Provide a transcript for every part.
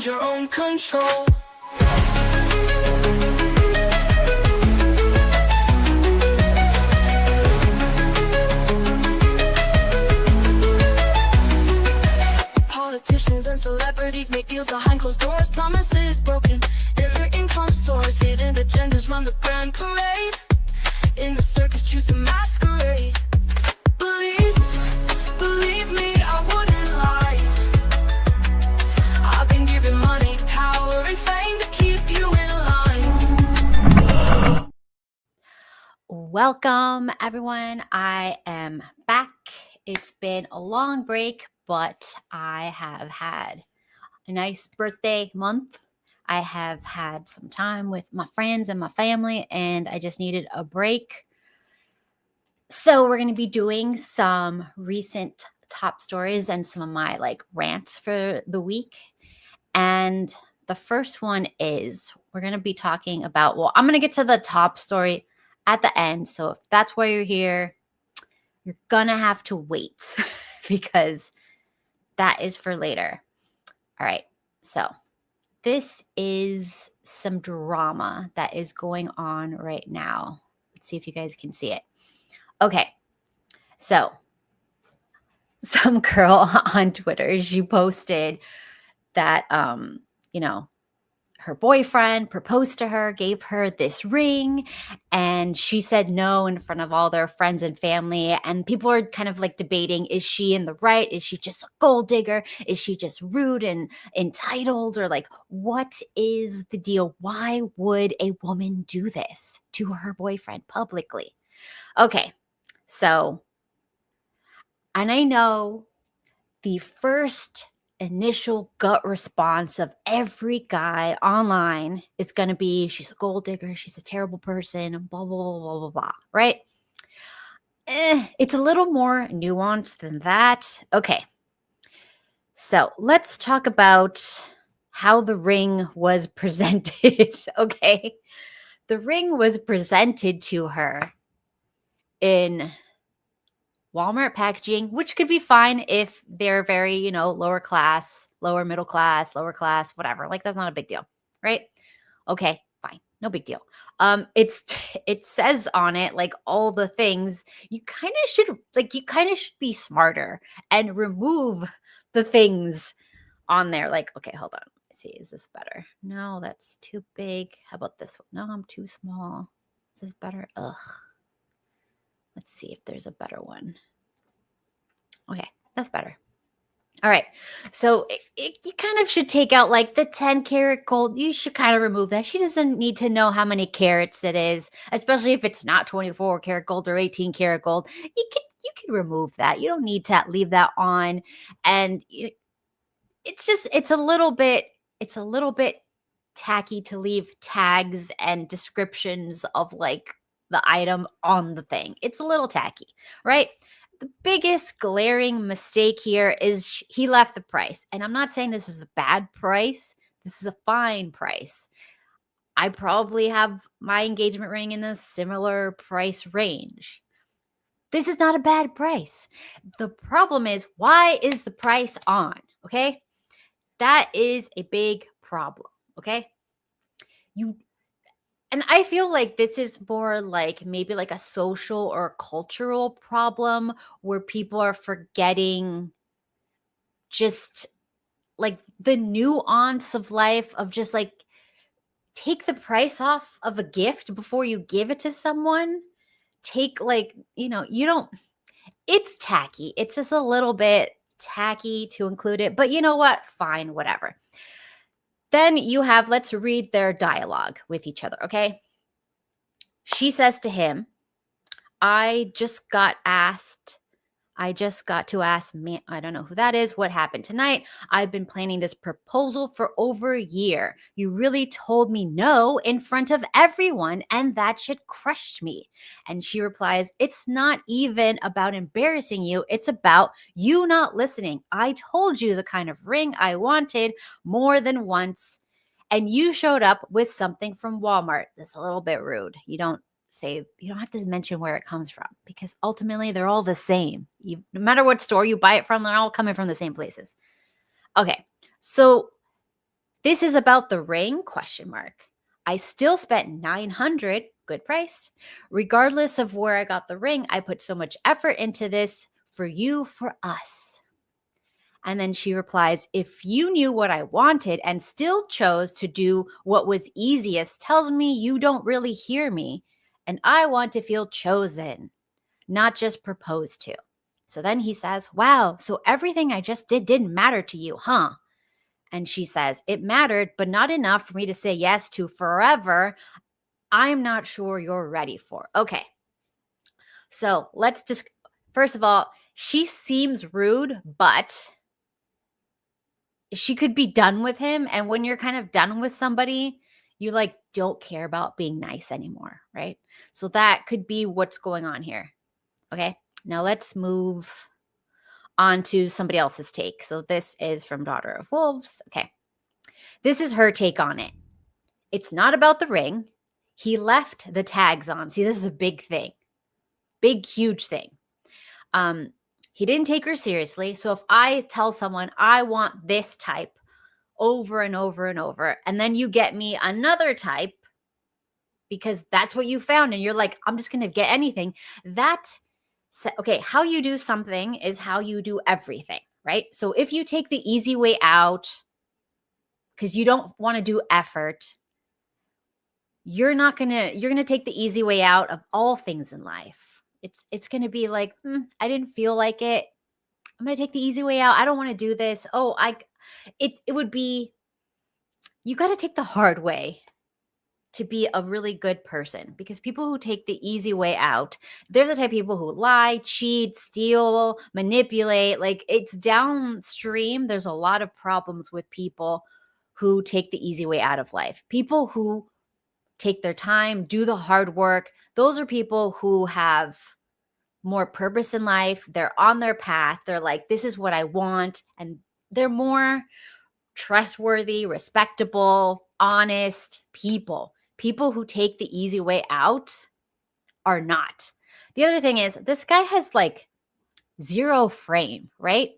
your own control. Politicians and celebrities make deals behind closed doors, promises broken, and their income soars. Hidden agendas run the grand parade. In the circus, choose to masquerade. Believe me, I wouldn't lie. I've been given money, power, and fame to keep you in line. Welcome, everyone. I am back. It's been a long break, but I have had a nice birthday month. I have had some time with my friends and my family, and I just needed a break. So we're going to be doing some recent top stories and some of my rants for the week. And the first one is we're going to be talking about, I'm going to get to the top story at the end. So if that's why you're here, you're going to have to wait because that is for later. All right. So this is some drama that is going on right now. Let's see if you guys can see it. Okay. So some girl on Twitter, she posted that, her boyfriend proposed to her, gave her this ring, and she said no in front of all their friends and family. And people are kind of debating, is she in the right? Is she just a gold digger? Is she just rude and entitled? Or what is the deal? Why would a woman do this to her boyfriend publicly? Okay, so, and I know the first initial gut response of every guy online is going to be, she's a gold digger, she's a terrible person, blah, blah, blah, blah, blah, blah, right? It's a little more nuanced than that. Okay. So let's talk about how the ring was presented. Okay. The ring was presented to her in Walmart packaging, which could be fine if they're very, lower class, lower middle class, lower class, whatever. That's not a big deal, right? Okay, fine. No big deal. It says on it, all the things you kind of should be smarter and remove the things on there. Okay, hold on. Let's see, is this better? No, that's too big. How about this one? No, I'm too small. Is this better? Ugh. Let's see if there's a better one. Okay, that's better. All right. So you kind of should take out the 10 karat gold. You should kind of remove that. She doesn't need to know how many carats it is, especially if it's not 24 karat gold or 18 karat gold. You can remove that. You don't need to leave that on. And it's a little bit tacky to leave tags and descriptions of the item on the thing. It's a little tacky, right? The biggest glaring mistake here is he left the price. And I'm not saying this is a bad price. This is a fine price. I probably have my engagement ring in a similar price range. This is not a bad price. The problem is, why is the price on? Okay? That is a big problem. Okay? And I feel this is more maybe a social or cultural problem where people are forgetting just the nuance of life of just take the price off of a gift before you give it to someone. Take you don't, it's tacky. It's just a little bit tacky to include it, but you know what? Fine, whatever. Then you have, let's read their dialogue with each other, okay? She says to him, I just got to ask me, I don't know who that is, what happened tonight. I've been planning this proposal for over a year. You really told me no in front of everyone, and that shit crushed me. And she replies, it's not even about embarrassing you. It's about you not listening. I told you the kind of ring I wanted more than once, and you showed up with something from Walmart. That's a little bit rude. You don't have to mention where it comes from, because ultimately they're all the same. No matter what store you buy it from, they're all coming from the same places. Okay. So This is about the ring, question mark. I still spent $900, good price. Regardless of where I got the ring, I put so much effort into this for you, for us. And then she replies, if you knew what I wanted and still chose to do what was easiest, tells me you don't really hear me. And I want to feel chosen, not just proposed to. So then he says, wow, so everything I just did didn't matter to you, huh? And she says, it mattered, but not enough for me to say yes to forever. I'm not sure you're ready for. Okay. So let's just, first of all, she seems rude, but she could be done with him. And when you're kind of done with somebody, you like don't care about being nice anymore, right? So that could be what's going on here. Okay. Now let's move on to somebody else's take. So this is from Daughter of Wolves. Okay. This is her take on it. It's not about the ring. He left the tags on. See, this is a big thing. Big, huge thing. He didn't take her seriously. So if I tell someone I want this type over and over and over, and then you get me another type because that's what you found, and you're like, I'm just going to get anything. Okay, how you do something is how you do everything, right? So if you take the easy way out because you don't want to do effort, you're going to take the easy way out of all things in life. It's going to be like, I didn't feel like it. I'm going to take the easy way out. I don't want to do this. It would be, you got to take the hard way to be a really good person, because people who take the easy way out, they're the type of people who lie, cheat, steal, manipulate. Like, it's downstream. There's a lot of problems with people who take the easy way out of life. People who take their time, do the hard work. Those are people who have more purpose in life. They're on their path. They're like, this is what I want. And they're more trustworthy, respectable, honest people. People who take the easy way out are not. The other thing is, this guy has like zero frame, right?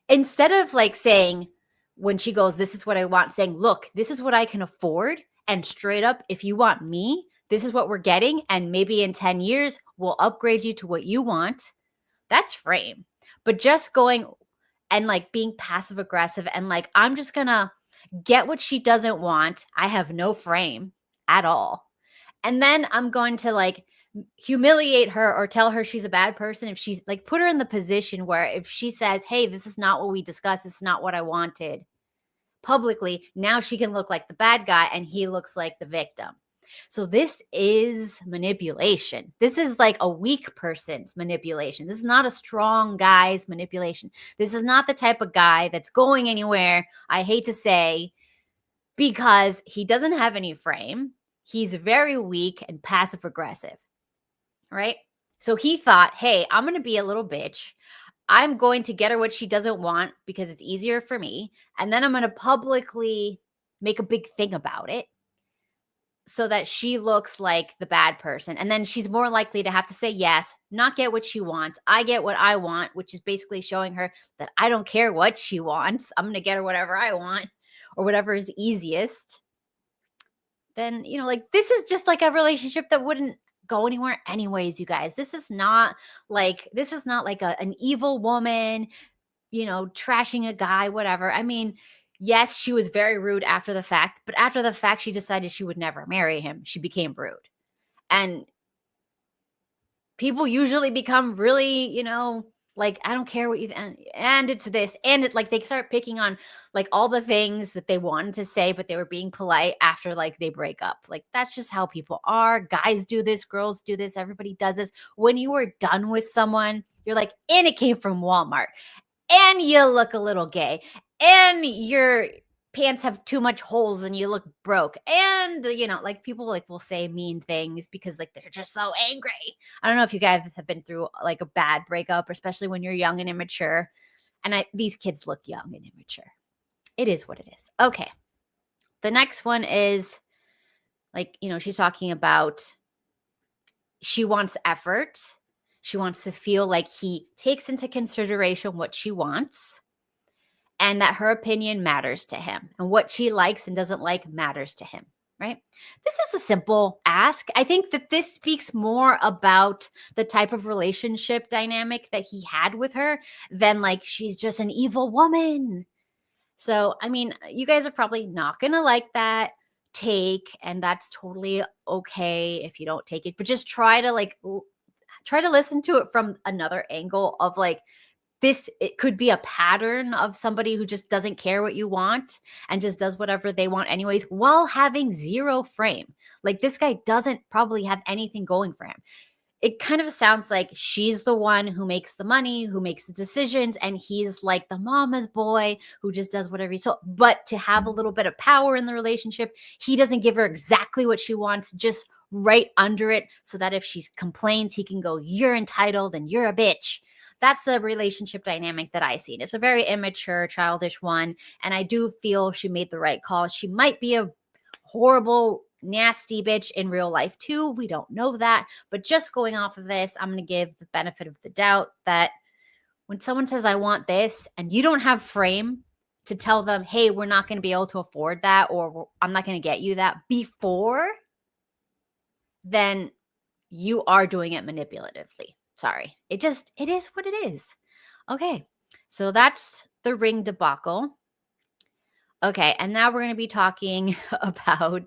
Instead of like saying, when she goes, this is what I want, saying, look, this is what I can afford. And straight up, if you want me, this is what we're getting. And maybe in 10 years, we'll upgrade you to what you want. That's frame. But just going and like being passive aggressive and like, I'm just going to get what she doesn't want. I have no frame at all. And then I'm going to like humiliate her or tell her she's a bad person. If she's like, put her in the position where if she says, hey, this is not what we discussed, it's not what I wanted, publicly, now she can look like the bad guy and he looks like the victim. So this is manipulation. This is like a weak person's manipulation. This is not a strong guy's manipulation. This is not the type of guy that's going anywhere, I hate to say, because he doesn't have any frame. He's very weak and passive aggressive, right? So he thought, hey, I'm going to be a little bitch. I'm going to get her what she doesn't want because it's easier for me. And then I'm going to publicly make a big thing about it so that she looks like the bad person. And then she's more likely to have to say yes, not get what she wants. I get what I want, which is basically showing her that I don't care what she wants. I'm going to get her whatever I want or whatever is easiest. Then, like, this is just like a relationship that wouldn't go anywhere anyways, you guys. This is not like an evil woman, trashing a guy, whatever. I mean, yes, she was very rude after the fact, but after the fact, she decided she would never marry him. She became rude. And people usually become really, like, I don't care what you, and it's this, and it, like, they start picking on like all the things that they wanted to say, but they were being polite after like they break up. Like, that's just how people are. Guys do this, girls do this, everybody does this. When you are done with someone, you're like, and it came from Walmart, and you look a little gay, and your pants have too much holes and you look broke, and like, people like will say mean things because like they're just so angry. I don't know if you guys have been through like a bad breakup, especially when you're young and immature, and these kids look young and immature. It is what it is. Okay, the next one is like, she's talking about she wants effort. She wants to feel like he takes into consideration what she wants. and that her opinion matters to him, and what she likes and doesn't like matters to him, right? This is a simple ask. I think that this speaks more about the type of relationship dynamic that he had with her than like she's just an evil woman. So, I mean, you guys are probably not going to like that take, and that's totally okay if you don't take it, but just try to try to listen to it from another angle of like, this, it could be a pattern of somebody who just doesn't care what you want and just does whatever they want anyways while having zero frame. Like, this guy doesn't probably have anything going for him. It kind of sounds like she's the one who makes the money, who makes the decisions, and he's like the mama's boy who just does whatever so. But to have a little bit of power in the relationship, he doesn't give her exactly what she wants, just right under it, so that if she complains, he can go, "You're entitled and you're a bitch." That's the relationship dynamic that I see. And it's a very immature, childish one. And I do feel she made the right call. She might be a horrible, nasty bitch in real life too. We don't know that. But just going off of this, I'm going to give the benefit of the doubt that when someone says, I want this, and you don't have frame to tell them, hey, we're not going to be able to afford that, or I'm not going to get you that before, then you are doing it manipulatively. Sorry. It is what it is. Okay. So that's the ring debacle. Okay. And now we're going to be talking about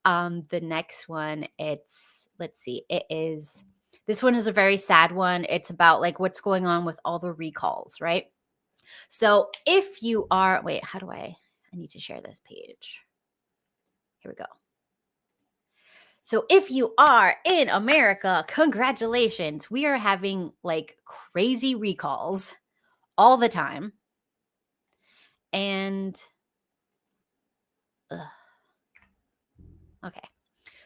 the next one. Let's see. This one is a very sad one. It's about like what's going on with all the recalls, right? So if you are, wait, I need to share this page. Here we go. So if you are in America, congratulations. We are having like crazy recalls all the time. And okay.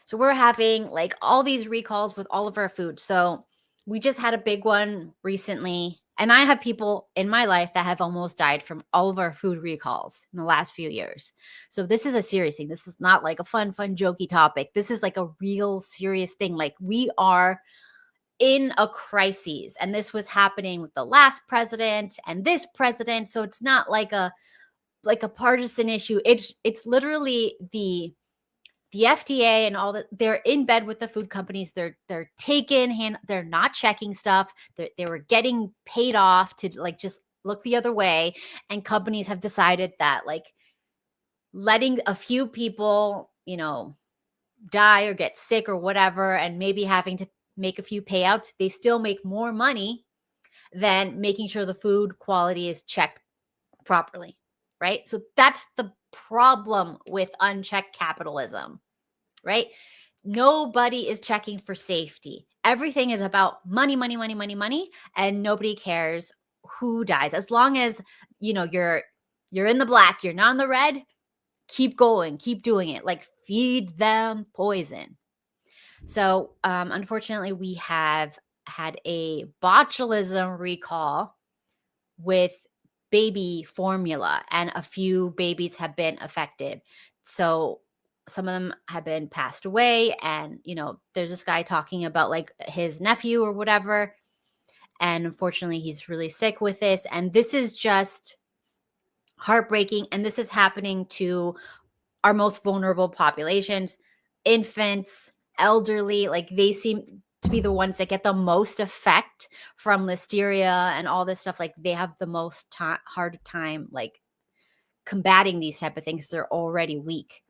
So we're having like all these recalls with all of our food. So we just had a big one recently. And I have people in my life that have almost died from all of our food recalls in the last few years. So this is a serious thing. This is not like a fun, jokey topic. This is like a real serious thing. Like, we are in a crisis, and this was happening with the last president and this president. So it's not like a partisan issue. It's literally the FDA and all that. They're in bed with the food companies. They're they're not checking stuff. They were getting paid off to like just look the other way. And companies have decided that like letting a few people, die or get sick or whatever, and maybe having to make a few payouts, they still make more money than making sure the food quality is checked properly, right? So that's the problem with unchecked capitalism, right? Nobody is checking for safety. Everything is about money, money, money, money, money, and nobody cares who dies. As long as, you're in the black, you're not in the red, keep going, keep doing it. Like, feed them poison. So, unfortunately, we have had a botulism recall with baby formula, and a few babies have been affected. So some of them have been passed away, and there's this guy talking about like his nephew or whatever, and unfortunately he's really sick with this, and this is just heartbreaking. And this is happening to our most vulnerable populations, infants, elderly. Like, they seem to be the ones that get the most effect from listeria and all this stuff. Like, they have the most hard time like combating these type of things. They're already weak.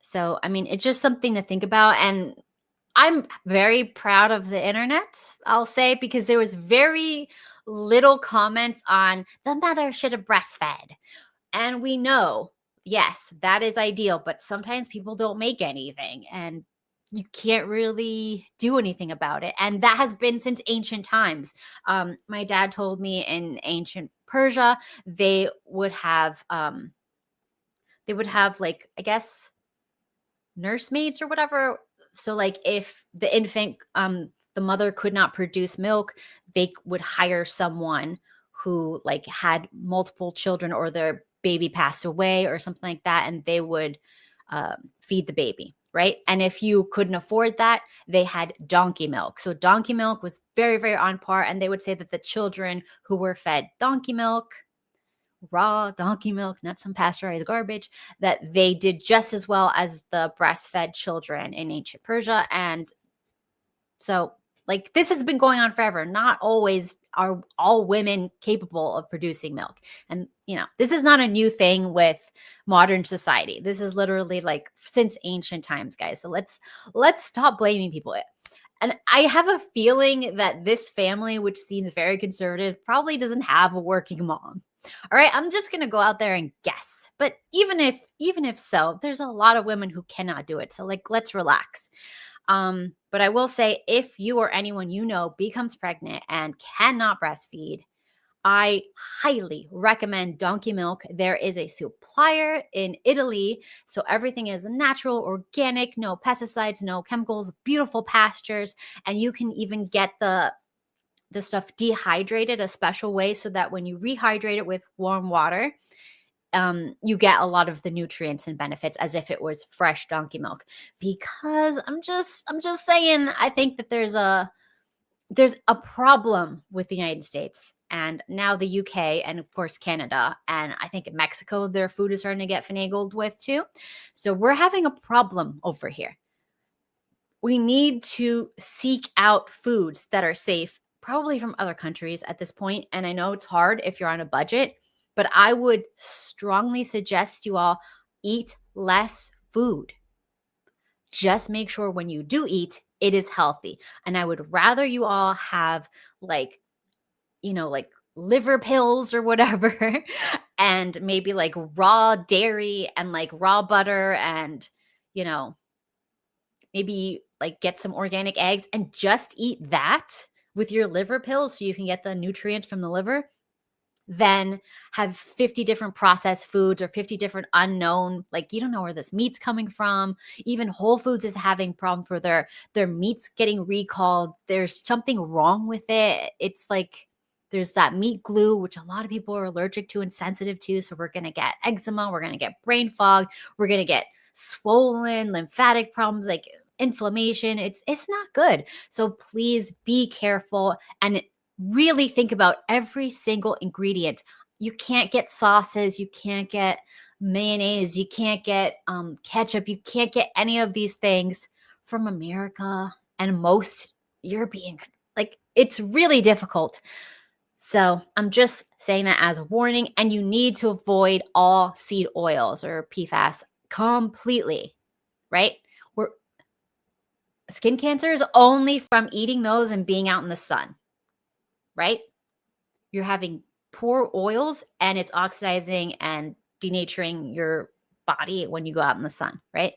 So, I mean, it's just something to think about. And I'm very proud of the internet, I'll say, because there was very little comments on the mother should have breastfed. And we know, yes, that is ideal, but sometimes people don't make anything, and you can't really do anything about it. And that has been since ancient times. My dad told me in ancient Persia, they would have like, I guess, nursemaids or whatever. So like, if the infant, the mother could not produce milk, they would hire someone who like had multiple children, or their baby passed away or something like that, and they would feed the baby, right? And if you couldn't afford that, they had donkey milk. So donkey milk was very, very on par, and they would say that the children who were fed donkey milk raw donkey milk, not some pasteurized garbage, that they did just as well as the breastfed children in ancient Persia. And so, like, this has been going on forever. Not always are all women capable of producing milk. And, this is not a new thing with modern society. This is literally like since ancient times, guys. So let's stop blaming people. And I have a feeling that this family, which seems very conservative, probably doesn't have a working mom. All right, I'm just going to go out there and guess. But even if so, there's a lot of women who cannot do it. So let's relax. But I will say, if you or anyone you know becomes pregnant and cannot breastfeed, I highly recommend donkey milk. There is a supplier in Italy. So everything is natural, organic, no pesticides, no chemicals, beautiful pastures. And you can even get the stuff dehydrated a special way so that when you rehydrate it with warm water, you get a lot of the nutrients and benefits as if it was fresh donkey milk. Because I'm just saying, I think that there's a problem with the United States and now the UK and of course Canada, and I think in Mexico their food is starting to get finagled with too. So we're having a problem over here. We need to seek out foods that are safe, probably from other countries at this point. And I know it's hard if you're on a budget, but I would strongly suggest you all eat less food. Just make sure when you do eat, it is healthy. And I would rather you all have like liver pills or whatever, and maybe like raw dairy and like raw butter and, maybe like get some organic eggs and just eat that with your liver pills so you can get the nutrients from the liver, then have 50 different processed foods or 50 different unknown, like you don't know where this meat's coming from. Even Whole Foods is having problems where their meat's getting recalled. There's something wrong with it. It's like there's that meat glue, which a lot of people are allergic to and sensitive to. So we're going to get eczema. We're going to get brain fog. We're going to get swollen lymphatic problems, like inflammation. It's not good. So please be careful and really think about every single ingredient. You can't get sauces. You can't get mayonnaise. You can't get ketchup. You can't get any of these things from America and most European. Like, it's really difficult. So I'm just saying that as a warning, and you need to avoid all seed oils or PFAS completely, right? Skin cancer is only from eating those and being out in the sun, right? You're having poor oils and it's oxidizing and denaturing your body when you go out in the sun, right?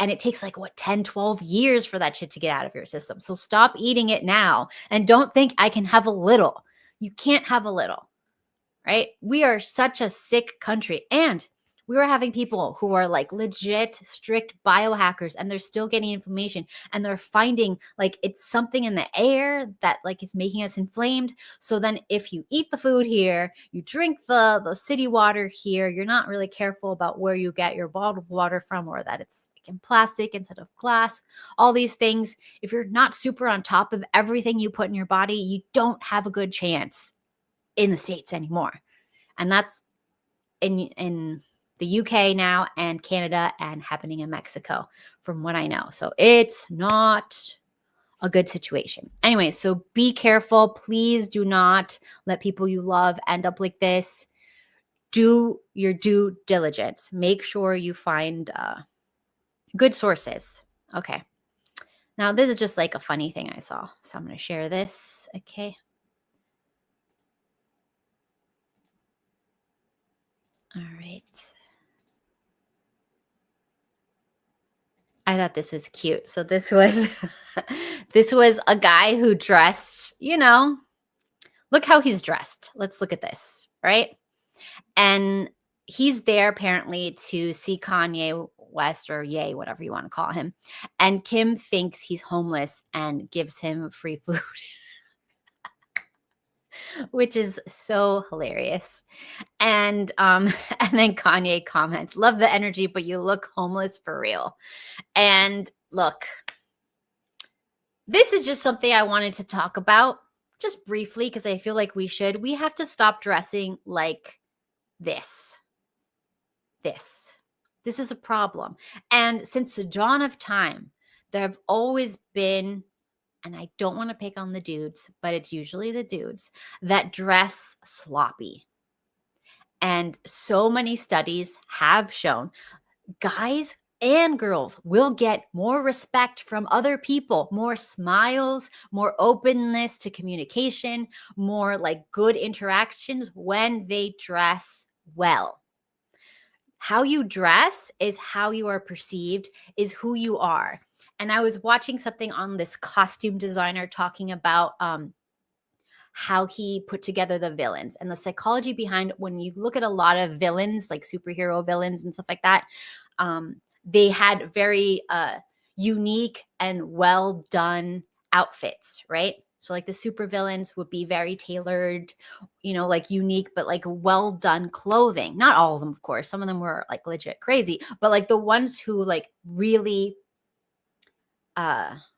And it takes like 10, 12 years for that shit to get out of your system. So stop eating it now and don't think I can have a little. You can't have a little, right? We are such a sick country, and we were having people who are like legit strict biohackers and they're still getting inflammation, and they're finding like it's something in the air that like is making us inflamed. So then if you eat the food here, you drink the city water here, you're not really careful about where you get your bottled water from, or that it's in plastic instead of glass, all these things. If you're not super on top of everything you put in your body, you don't have a good chance in the States anymore. And that's in the UK now and Canada and happening in Mexico from what I know. So it's not a good situation. Anyway, so be careful. Please do not let people you love end up like this. Do your due diligence. Make sure you find good sources. Okay. Now, this is just like a funny thing I saw. So I'm going to share this. Okay. All right. I thought this was cute. So this was this was a guy who dressed, look how he's dressed. Let's look at this, right? And he's there apparently to see Kanye West, or Ye, whatever you want to call him. And Kim thinks he's homeless and gives him free food, which is so hilarious. And and then Kanye comments, "Love the energy, but you look homeless for real." And look, this is just something I wanted to talk about just briefly because I feel like we have to stop dressing like this. This is a problem. And since the dawn of time, there have always been, and I don't want to pick on the dudes, but it's usually the dudes that dress sloppy. And so many studies have shown guys and girls will get more respect from other people, more smiles, more openness to communication, more like good interactions when they dress well. How you dress is how you are perceived, is who you are. And I was watching something on this costume designer talking about how he put together the villains and the psychology behind when you look at a lot of villains, like superhero villains and stuff like that. They had very unique and well done outfits, right? So like the supervillains would be very tailored, like unique, but like well done clothing. Not all of them, of course. Some of them were like legit crazy, but like the ones who like really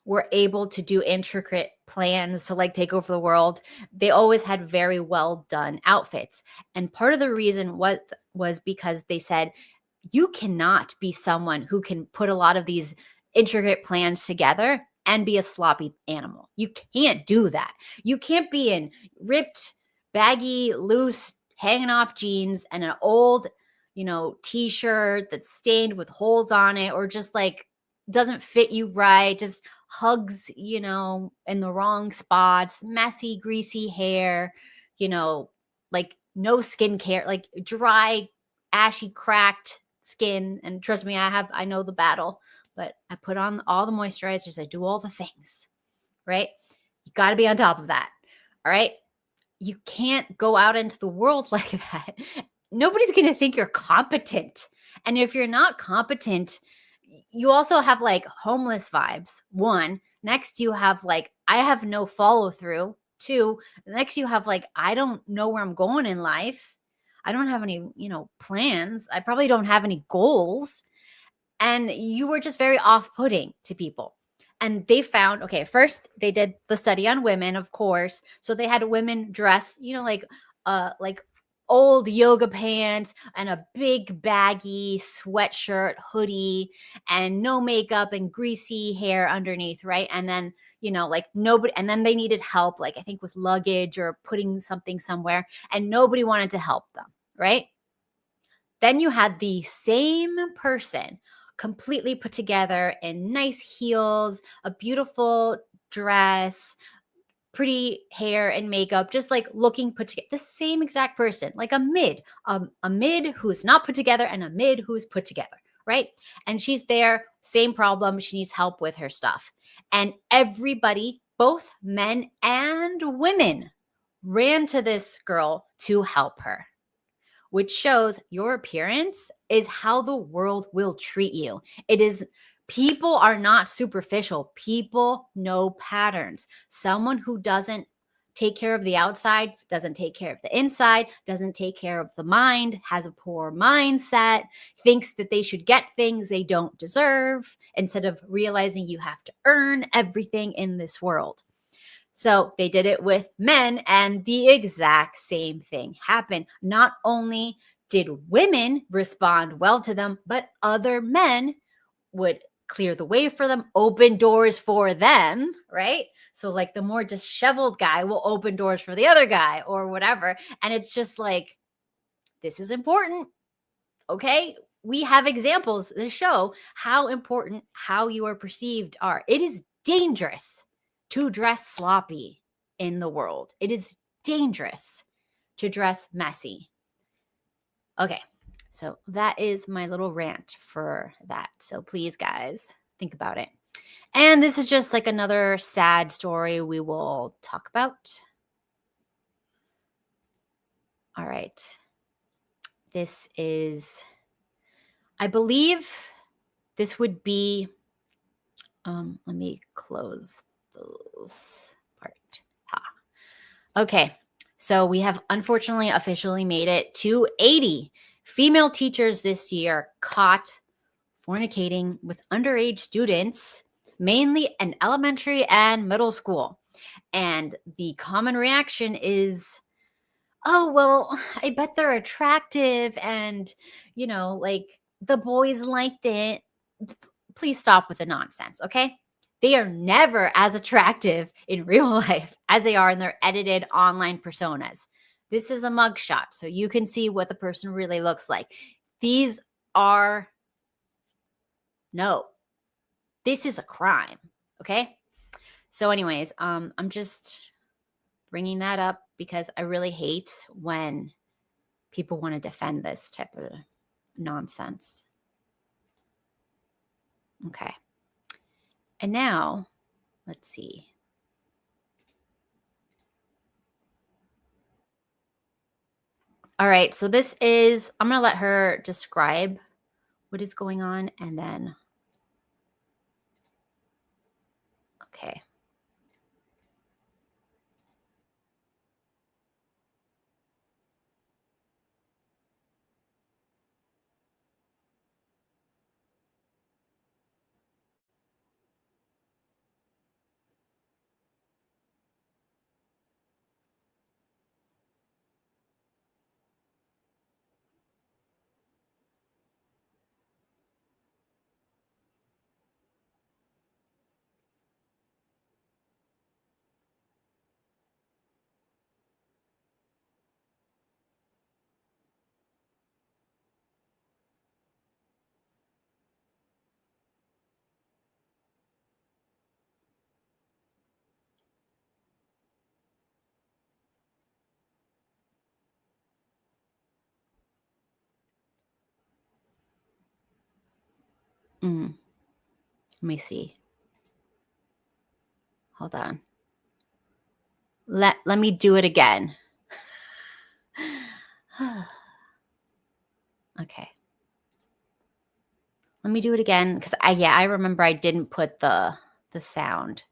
were able to do intricate plans to like take over the world, they always had very well done outfits. And part of the reason was because they said, you cannot be someone who can put a lot of these intricate plans together and be a sloppy animal. You can't do that. You can't be in ripped, baggy, loose, hanging off jeans and an old, t-shirt that's stained with holes on it, or just like doesn't fit you right, just hugs, in the wrong spots, messy, greasy hair, like no skincare, like dry, ashy, cracked skin. And trust me, I know the battle, but I put on all the moisturizers. I do all the things, right? You got to be on top of that. All right. You can't go out into the world like that. Nobody's going to think you're competent. And if you're not competent, you also have like homeless vibes. One, next you have like, I have no follow through. Two, next you have like, I don't know where I'm going in life. I don't have any, plans. I probably don't have any goals. And you were just very off-putting to people. And they found, okay, first they did the study on women, of course. So they had women dress, like old yoga pants and a big baggy sweatshirt, hoodie, and no makeup and greasy hair underneath, right? And then, like nobody, and then they needed help, like I think with luggage or putting something somewhere, and nobody wanted to help them, right? Then you had the same person completely put together in nice heels, a beautiful dress, pretty hair and makeup, just like looking put together. The same exact person, like a mid who's not put together and a mid who's put together, right? And she's there, same problem. She needs help with her stuff. And everybody, both men and women, ran to this girl to help her, which shows your appearance is how the world will treat you. People are not superficial. People know patterns. Someone who doesn't take care of the outside, doesn't take care of the inside, doesn't take care of the mind, has a poor mindset, thinks that they should get things they don't deserve, instead of realizing you have to earn everything in this world. So they did it with men, and the exact same thing happened. Not only did women respond well to them, but other men would clear the way for them, open doors for them, right? So like the more disheveled guy will open doors for the other guy or whatever. And it's just like, this is important. Okay. We have examples that show how important how you are perceived are. It is dangerous to dress sloppy in the world. It is dangerous to dress messy. Okay. So that is my little rant for that. So please, guys, think about it. And this is just like another sad story we will talk about. All right. This is, I believe this would be, let me close this part. Okay. So we have unfortunately officially made it to 80 female teachers this year caught fornicating with underage students, mainly in elementary and middle school. And the common reaction is, oh, well, I bet they're attractive and, like the boys liked it. Please stop with the nonsense, okay? They are never as attractive in real life as they are in their edited online personas. This is a mugshot, so you can see what the person really looks like. These are no, this is a crime, okay? So, anyways, I'm just bringing that up because I really hate when people want to defend this type of nonsense. Okay. And now, let's see. All right. So I'm going to let her describe what is going on. And then, okay. Mm, let me see. Hold on. Let me do it again. Okay. Let me do it again because I remember I didn't put the sound.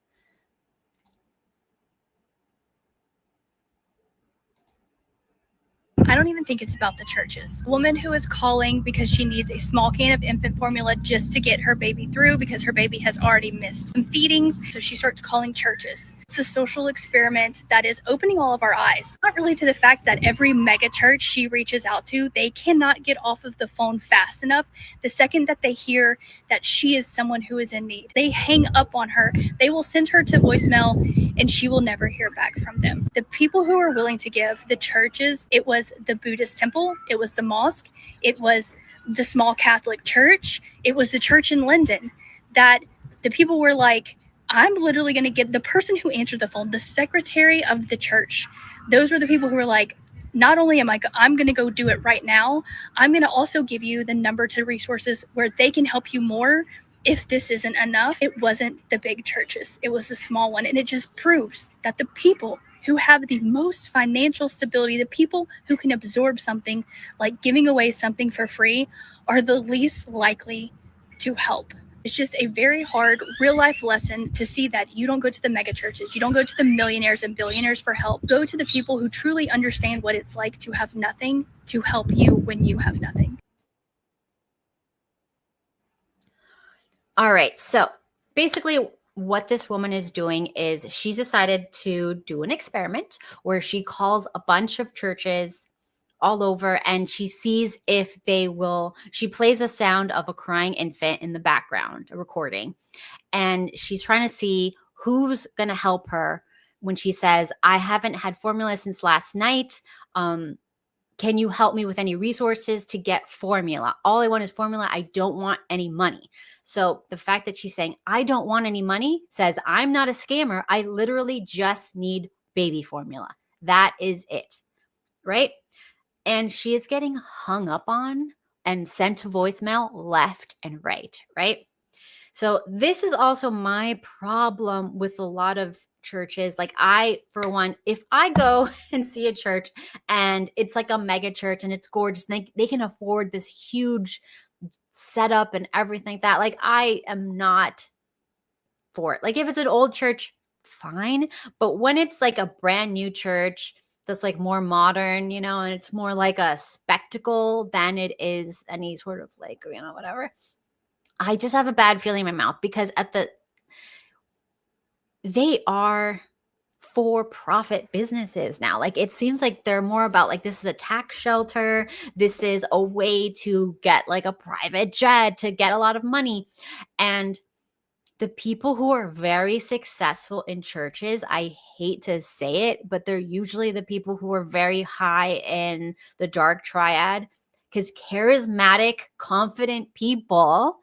I don't even think it's about the churches. A woman who is calling because she needs a small can of infant formula just to get her baby through because her baby has already missed some feedings. So she starts calling churches. It's a social experiment that is opening all of our eyes. Not really to the fact that every mega church she reaches out to, they cannot get off of the phone fast enough. The second that they hear that she is someone who is in need, they hang up on her. They will send her to voicemail and she will never hear back from them. The people who are willing to give, the churches, it was the Buddhist temple, it was the mosque, it was the small Catholic church, it was the church in London, that the people were like, I'm literally going to get the person who answered the phone, the secretary of the church. Those were the people who were like, not only I'm going to go do it right now, I'm going to also give you the number to resources where they can help you more if this isn't enough. It wasn't the big churches, it was the small one. And it just proves that the people who have the most financial stability, the people who can absorb something like giving away something for free, are the least likely to help. It's just a very hard real life lesson to see that you don't go to the mega churches, you don't go to the millionaires and billionaires for help. Go to the people who truly understand what it's like to have nothing to help you when you have nothing. All right. So basically, what this woman is doing is she's decided to do an experiment where she calls a bunch of churches all over and she sees if they will. She plays a sound of a crying infant in the background, a recording, and she's trying to see who's going to help her when she says, I haven't had formula since last night. Can you help me with any resources to get formula? All I want is formula. I don't want any money. So the fact that she's saying, I don't want any money says, I'm not a scammer. I literally just need baby formula. That is it. Right. And she is getting hung up on and sent to voicemail left and right. Right. So this is also my problem with a lot of churches. Like for one, if I go and see a church and it's like a mega church and it's gorgeous, they can afford this huge setup and everything like that. Like I am not for it. Like if it's an old church, fine. But when it's like a brand new church that's like more modern, and it's more like a spectacle than it is any sort of like, whatever. I just have a bad feeling in my mouth because they are for-profit businesses now. Like, it seems like they're more about like, this is a tax shelter. This is a way to get like a private jet to get a lot of money. And the people who are very successful in churches, I hate to say it, but they're usually the people who are very high in the dark triad, because charismatic, confident people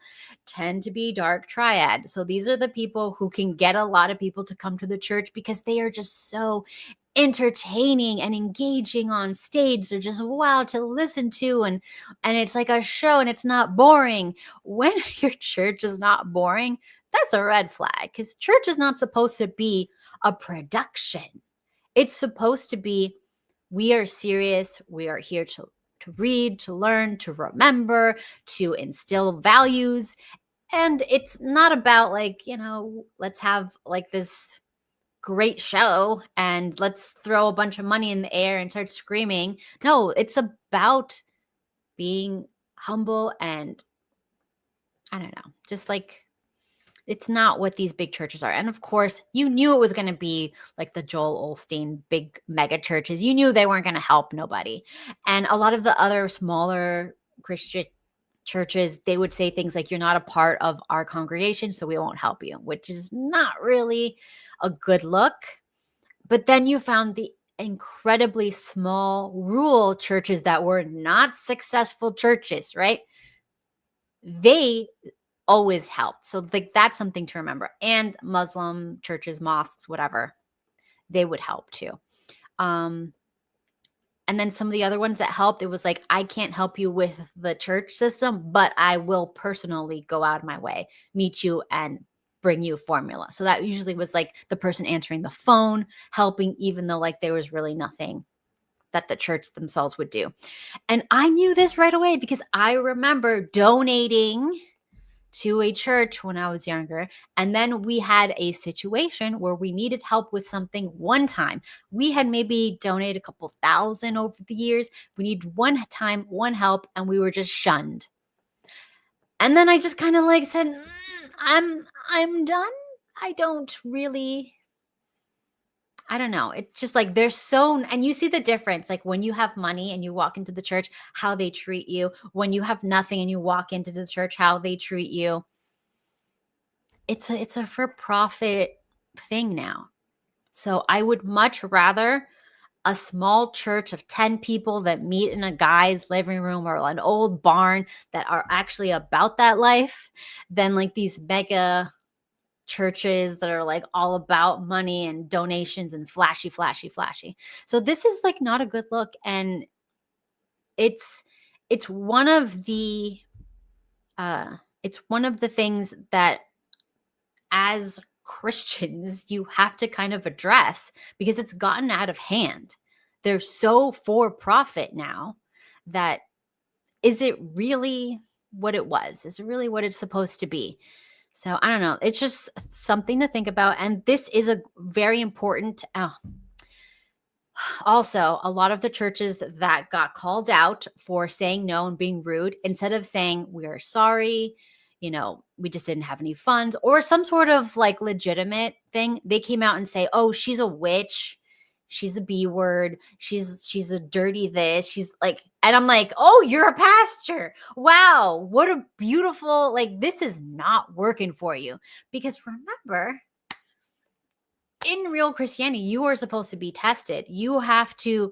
tend to be dark triad. So these are the people who can get a lot of people to come to the church because they are just so entertaining and engaging on stage. They're just wow to listen to, and it's like a show and it's not boring. When your church is not boring, that's a red flag, because church is not supposed to be a production. It's supposed to be, we are serious. We are here to read, to learn, to remember, to instill values. And it's not about like, let's have like this great show and let's throw a bunch of money in the air and start screaming. No, it's about being humble, and I don't know, just like, it's not what these big churches are. And of course, you knew it was going to be like the Joel Osteen big mega churches. You knew they weren't going to help nobody. And a lot of the other smaller Christian churches, they would say things like, you're not a part of our congregation, so we won't help you, which is not really a good look. But then you found the incredibly small rural churches that were not successful churches, right? They always helped. So like, that's something to remember. And Muslim churches, mosques, whatever, they would help too. And then some of the other ones that helped, it was like, I can't help you with the church system, but I will personally go out of my way, meet you, and bring you formula. So that usually was like the person answering the phone, helping, even though like there was really nothing that the church themselves would do. And I knew this right away because I remember donating to a church when I was younger. And then we had a situation where we needed help with something one time. We had maybe donated a couple thousand over the years. We needed one time, one help, and we were just shunned. And then I just kind of like said, I'm done. I don't know. It's just like, they're so, and you see the difference. Like when you have money and you walk into the church, how they treat you. When you have nothing and you walk into the church, how they treat you. It's a for-profit thing now. So I would much rather a small church of 10 people that meet in a guy's living room or an old barn that are actually about that life than like these mega churches that are like all about money and donations and flashy. So this is like not a good look. And it's one of the things that as Christians you have to kind of address, because it's gotten out of hand. They're so for profit now that, is it really what it was? Is it really what it's supposed to be? So I don't know. It's just something to think about. And this is a very important. Also, a lot of the churches that got called out for saying no and being rude, instead of saying, we are sorry, we just didn't have any funds or some sort of like legitimate thing, they came out and say, oh, she's a witch. She's a B word. She's a dirty this. She's like, and I'm like, oh, you're a pastor. Wow. What a beautiful, like, this is not working for you. Because remember, in real Christianity, you are supposed to be tested. You have to,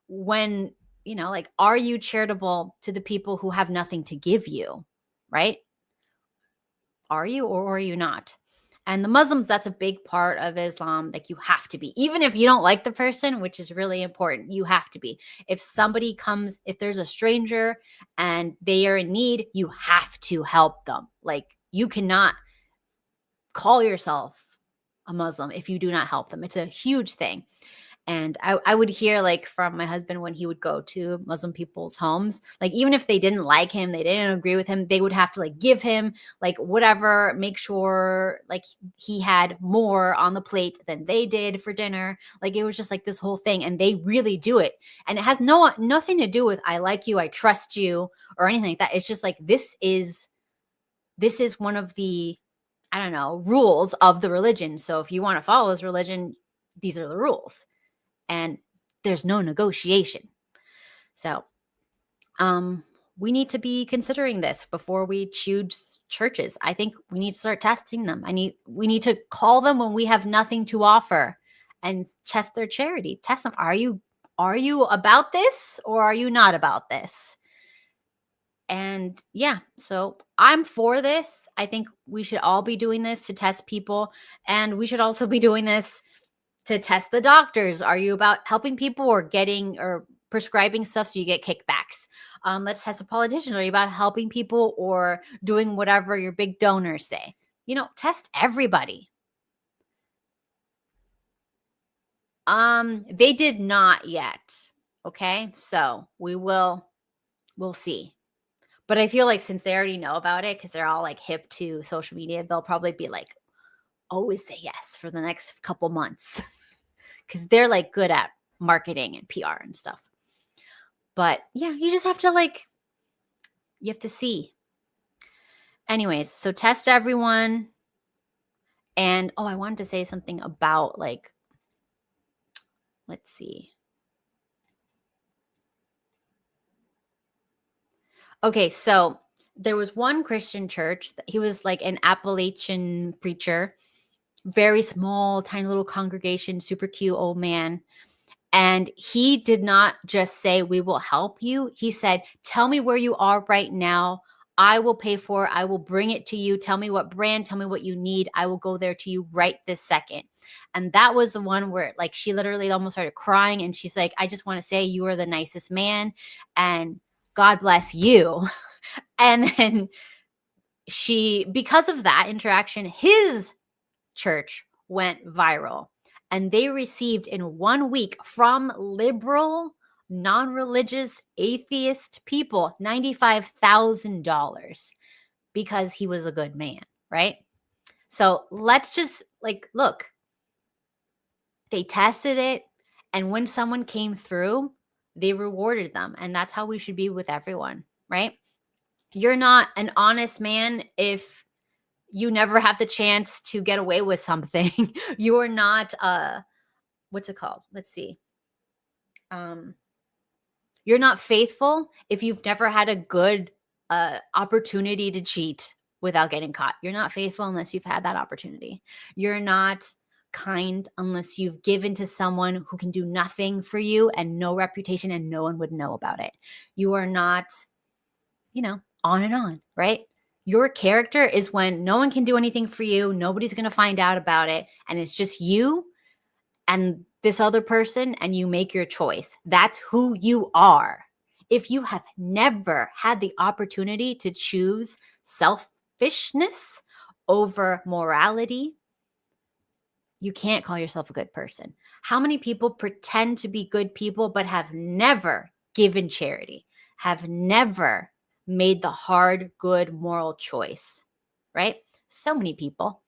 when, like, are you charitable to the people who have nothing to give you? Right? Are you or are you not? And the Muslims, that's a big part of Islam. Like, you have to be, even if you don't like the person, which is really important, you have to be. If somebody comes, if there's a stranger and they are in need, you have to help them. Like, you cannot call yourself a Muslim if you do not help them. It's a huge thing. And I would hear like from my husband when he would go to Muslim people's homes, like even if they didn't like him, they didn't agree with him, they would have to like give him like whatever, make sure like he had more on the plate than they did for dinner. Like it was just like this whole thing, and they really do it. And it has nothing to do with I like you, I trust you, or anything like that. It's just like this is one of the, I don't know, rules of the religion. So if you want to follow this religion, these are the rules. And there's no negotiation. So we need to be considering this before we choose churches. I think we need to start testing them. We need to call them when we have nothing to offer and test their charity. Test them. Are you about this or are you not about this? And yeah, so I'm for this. I think we should all be doing this to test people. And we should also be doing this to test the doctors. Are you about helping people or prescribing stuff so you get kickbacks? Let's test the politicians. Are you about helping people or doing whatever your big donors say? Test everybody. They did not yet. Okay, so we'll see. But I feel like since they already know about it, because they're all like hip to social media, they'll probably be like, always say yes for the next couple months. Because they're like good at marketing and PR and stuff. But yeah, you just have to you have to see. Anyways, so test everyone. And I wanted to say something about let's see. Okay, so there was one Christian church. He was like an Appalachian preacher, very small, tiny little congregation, super cute old man. And he did not just say, we will help you. He said, tell me where you are right now. I will pay for it. I will bring it to you. Tell me what brand, tell me what you need. I will go there to you right this second. And that was the one where she literally almost started crying. And she's like, I just want to say you are the nicest man and God bless you. And then because of that interaction, his church went viral. And they received in 1 week from liberal, non-religious, atheist people $95,000 because he was a good man, right? So let's just look. They tested it, and when someone came through, they rewarded them. And that's how we should be with everyone, right? You're not an honest man if you never have the chance to get away with something. You're not what's it called? Let's see. You're not faithful if you've never had a good opportunity to cheat without getting caught. You're not faithful unless you've had that opportunity. You're not kind unless you've given to someone who can do nothing for you and no reputation and no one would know about it. You are not, on and on, right? Your character is when no one can do anything for you. Nobody's going to find out about it. And it's just you and this other person, and you make your choice. That's who you are. If you have never had the opportunity to choose selfishness over morality, you can't call yourself a good person. How many people pretend to be good people but have never given charity, have never made the hard, good, moral choice, right? So many people.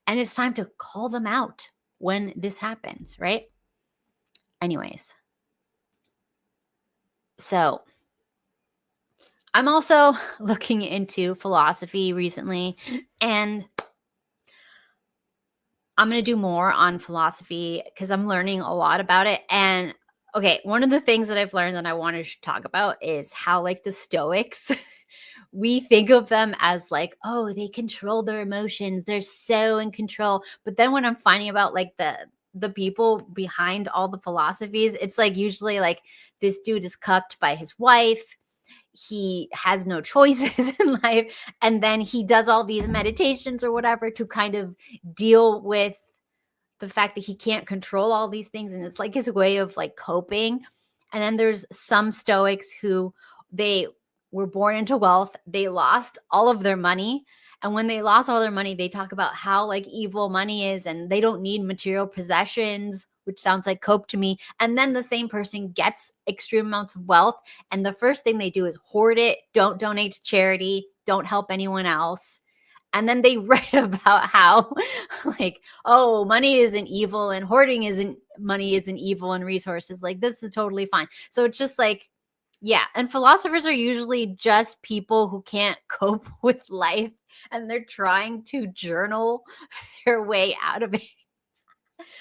And it's time to call them out when this happens, right? Anyways. So I'm also looking into philosophy recently, and I'm going to do more on philosophy because I'm learning a lot about it. And okay, one of the things that I've learned that I want to talk about is how the Stoics, we think of them as oh, they control their emotions. They're so in control. But then when I'm finding about the people behind all the philosophies, it's usually this dude is cucked by his wife. He has no choices in life. And then he does all these meditations or whatever to kind of deal with the fact that he can't control all these things. And it's his way of coping. And then there's some Stoics who they were born into wealth. They lost all of their money. And when they lost all their money, they talk about how evil money is and they don't need material possessions, which sounds like cope to me. And then the same person gets extreme amounts of wealth. And the first thing they do is hoard it, don't donate to charity, don't help anyone else. And then they write about how oh, money isn't evil and hoarding money isn't evil and resources. This is totally fine. So it's just yeah. And philosophers are usually just people who can't cope with life and they're trying to journal their way out of it.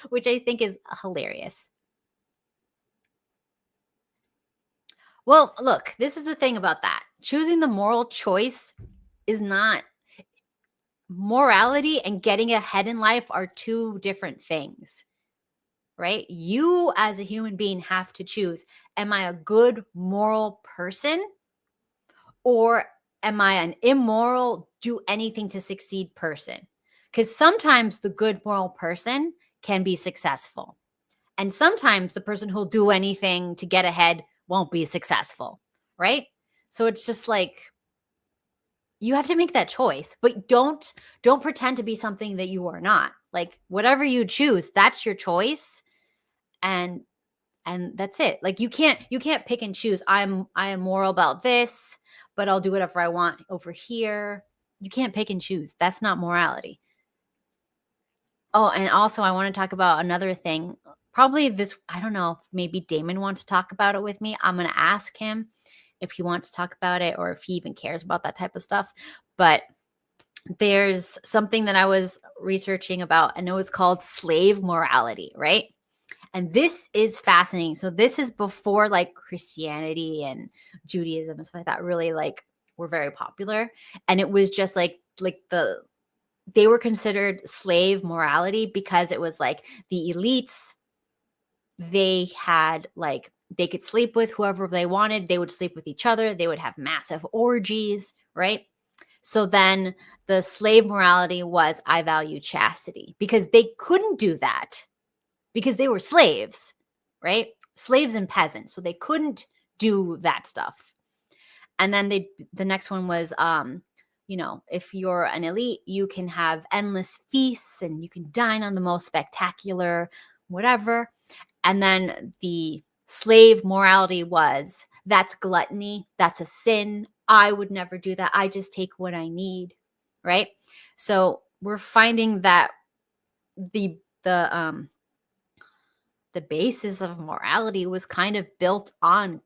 which I think is hilarious. Well, look, this is the thing about that. Choosing the moral choice is not morality, and getting ahead in life are two different things, right? You as a human being have to choose, am I a good moral person, or am I an immoral, do anything to succeed person? Because sometimes the good moral person can be successful. And sometimes the person who'll do anything to get ahead won't be successful, right? So it's just like, you have to make that choice, but don't pretend to be something that you are not. Like, whatever you choose, that's your choice. And that's it. Like, you can't pick and choose. I am moral about this, but I'll do whatever I want over here. You can't pick and choose. That's not morality. Oh, and also I want to talk about another thing. Probably this, I don't know, maybe Damon wants to talk about it with me. I'm going to ask him if he wants to talk about it, or if he even cares about that type of stuff. But there's something that I was researching about, and it was called slave morality, right? And this is fascinating. So this is before like Christianity and Judaism and stuff like that really like were very popular. And it was just like they were considered slave morality because it was like the elites, they had like, they could sleep with whoever they wanted. They would sleep with each other. They would have massive orgies, right? So then the slave morality was, I value chastity, because they couldn't do that because they were slaves, right? Slaves and peasants. So they couldn't do that stuff. And then the next one was, if you're an elite, you can have endless feasts and you can dine on the most spectacular whatever. And then the slave morality was, that's gluttony, that's a sin. I would never do that. I just take what I need, right? So we're finding that the basis of morality was kind of built on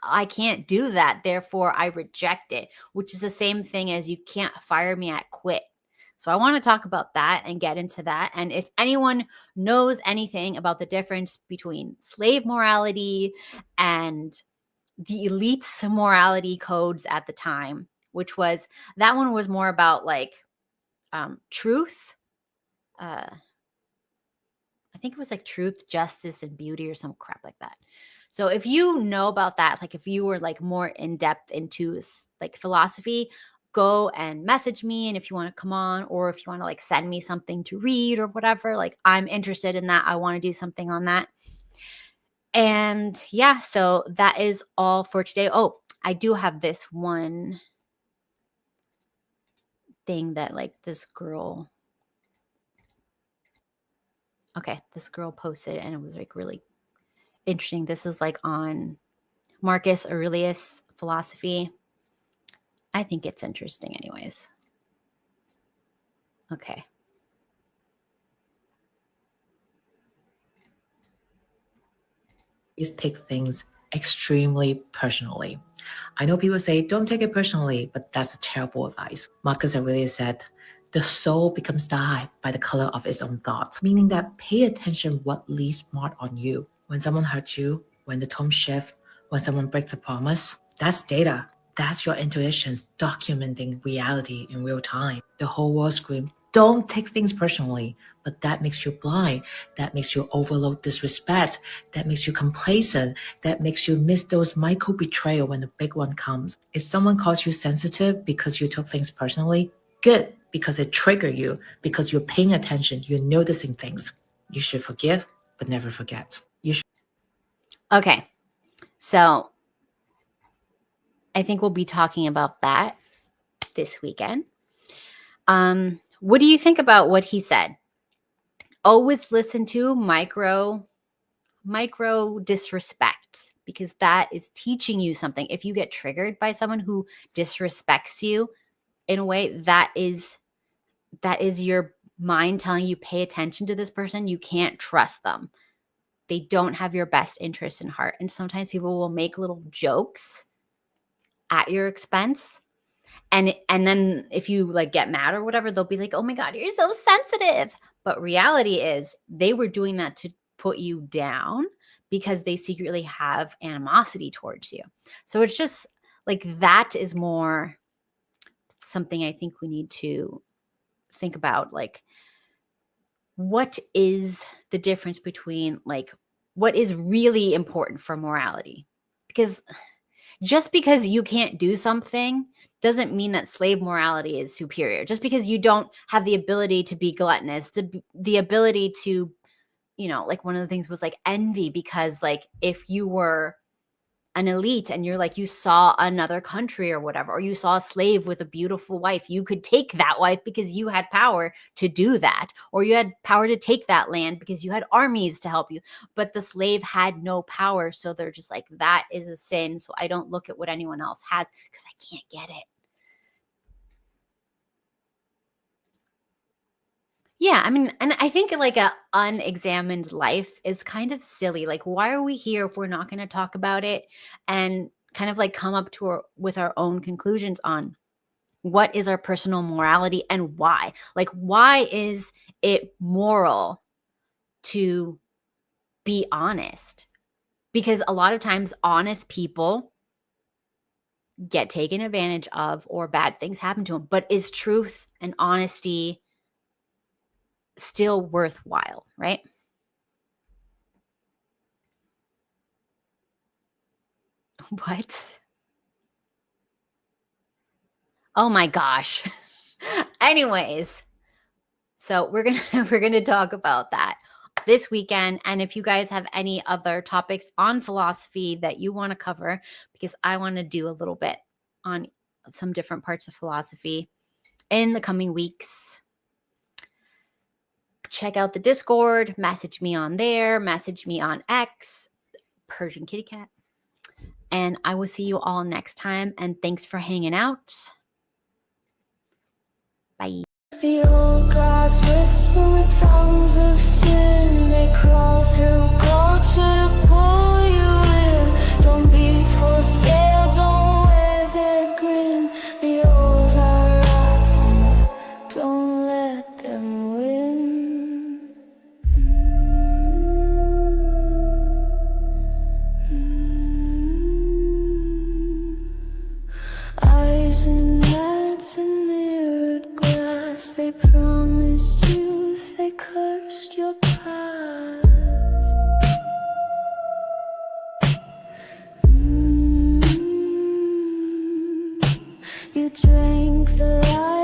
I can't do that, therefore I reject it, which is the same thing as you can't fire me at quit. So I want to talk about that and get into that. And if anyone knows anything about the difference between slave morality and the elite's morality codes at the time, which was, that one was more about like truth. I think it was like truth, justice, and beauty or some crap like that. So if you know about that, like if you were like more in depth into like philosophy, go and message me. And if you want to come on, or if you want to like send me something to read or whatever, like I'm interested in that. I want to do something on that. And yeah, so that is all for today. Oh, I do have this one thing that like this girl posted, and it was like really interesting. This is like on Marcus Aurelius philosophy. I think it's interesting anyways. Okay. Please take things extremely personally. I know people say, don't take it personally, but that's a terrible advice. Marcus Aurelius said, the soul becomes dyed by the color of its own thoughts, meaning that pay attention what leaves mark on you. When someone hurts you, when the tone shifts, when someone breaks a promise, that's data. That's your intuitions documenting reality in real time. The whole world screams, don't take things personally, but that makes you blind. That makes you overload disrespect. That makes you complacent. That makes you miss those micro betrayal when the big one comes. If someone calls you sensitive because you took things personally, good, because it triggered you, because you're paying attention, you're noticing things. You should forgive, but never forget. Okay. So I think we'll be talking about that this weekend. What do you think about what he said? Always listen to micro disrespects, because that is teaching you something. If you get triggered by someone who disrespects you in a way, that is your mind telling you, pay attention to this person. You can't trust them. They don't have your best interest in heart. And sometimes people will make little jokes at your expense. And then if you like get mad or whatever, they'll be like, oh my God, you're so sensitive. But reality is they were doing that to put you down because they secretly have animosity towards you. So it's just like that is more something I think we need to think about. Like, what is the difference between like what is really important for morality? Because just because you can't do something doesn't mean that slave morality is superior. Just because you don't have the ability to be gluttonous, the ability to, like one of the things was like envy, because like if you were an elite and you're like, you saw another country or whatever, or you saw a slave with a beautiful wife, you could take that wife because you had power to do that, or you had power to take that land because you had armies to help you. But the slave had no power. So they're just like, that is a sin. So I don't look at what anyone else has because I can't get it. Yeah, I mean, and I think like a unexamined life is kind of silly. Like, why are we here if we're not going to talk about it and kind of like come up to with our own conclusions on what is our personal morality and why? Like, why is it moral to be honest? Because a lot of times honest people get taken advantage of or bad things happen to them. But is truth and honesty still worthwhile, right? What? Oh my gosh. Anyways, so we're gonna talk about that this weekend. And if you guys have any other topics on philosophy that you want to cover, because I want to do a little bit on some different parts of philosophy in the coming weeks, check out the Discord, message me on there, message me on X, Persian Kitty Cat. And I will see you all next time. And thanks for hanging out. Bye. The old gods whisper with tongues of sin. They crawl through culture to pull you in. Don't be for sale, don't wear their grin. The old are rotten, don't let them win. Eyes and hats and mirrored glass. They promised youth, they cursed your past. You drank the light.